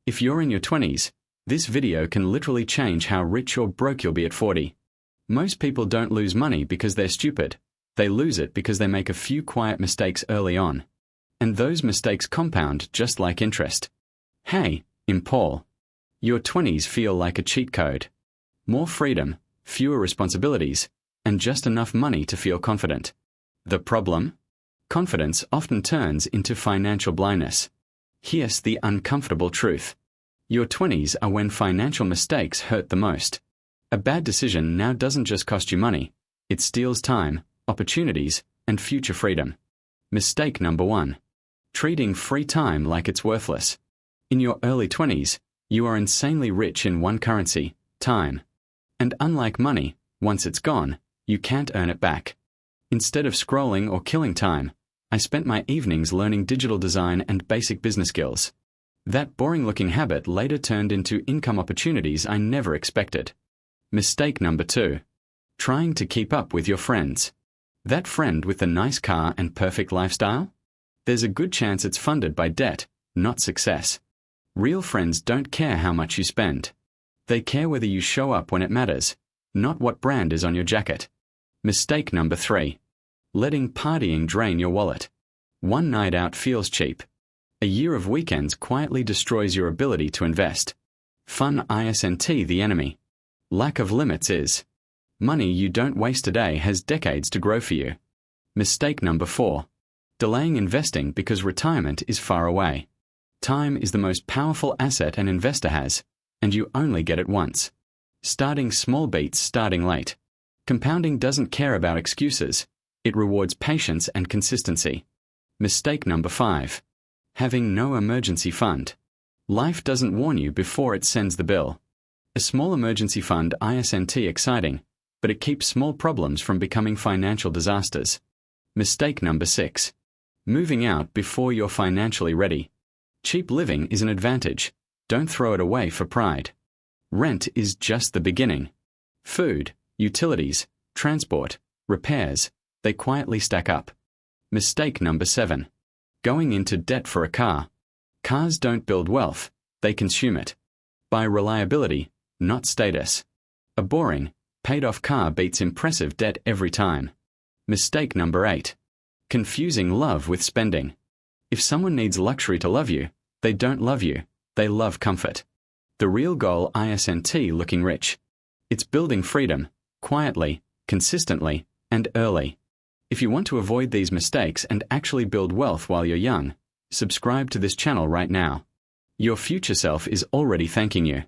If you're in your 20s, this video can literally change how rich or broke you'll be at 40. Most people don't lose money because they're stupid. They lose it because they make a few quiet mistakes early on. And those mistakes compound just like interest. Hey, I'm Paul. Your 20s feel like a cheat code. More freedom, fewer responsibilities, and just enough money to feel confident. The problem? Confidence often turns into financial blindness. Here's the uncomfortable truth. Your 20s are when financial mistakes hurt the most. A bad decision now doesn't just cost you money, it steals time, opportunities, and future freedom. Mistake number 1. Treating free time like it's worthless. In your early 20s, you are insanely rich in one currency, time. And unlike money, once it's gone, you can't earn it back. Instead of scrolling or killing time, I spent my evenings learning digital design and basic business skills. That boring-looking habit later turned into income opportunities I never expected. Mistake number 2. Trying to keep up with your friends. That friend with the nice car and perfect lifestyle? There's a good chance it's funded by debt, not success. Real friends don't care how much you spend. They care whether you show up when it matters, not what brand is on your jacket. Mistake number 3. Letting partying drain your wallet. One night out feels cheap. A year of weekends quietly destroys your ability to invest. Fun isn't the enemy. Lack of limits is. Money you don't waste today has decades to grow for you. Mistake number 4. Delaying investing because retirement is far away. Time is the most powerful asset an investor has, and you only get it once. Starting small beats starting late. Compounding doesn't care about excuses. It rewards patience and consistency. Mistake number 5. Having no emergency fund. Life doesn't warn you before it sends the bill. A small emergency fund isn't exciting, but it keeps small problems from becoming financial disasters. Mistake number 6. Moving out before you're financially ready. Cheap living is an advantage. Don't throw it away for pride. Rent is just the beginning. Food, utilities, transport, repairs, they quietly stack up. Mistake number 7. Going into debt for a car. Cars don't build wealth, they consume it. Buy reliability, not status. A boring, paid-off car beats impressive debt every time. Mistake number 8. Confusing love with spending. If someone needs luxury to love you, they don't love you, they love comfort. The real goal isn't looking rich. It's building freedom, quietly, consistently, and early. If you want to avoid these mistakes and actually build wealth while you're young, subscribe to this channel right now. Your future self is already thanking you.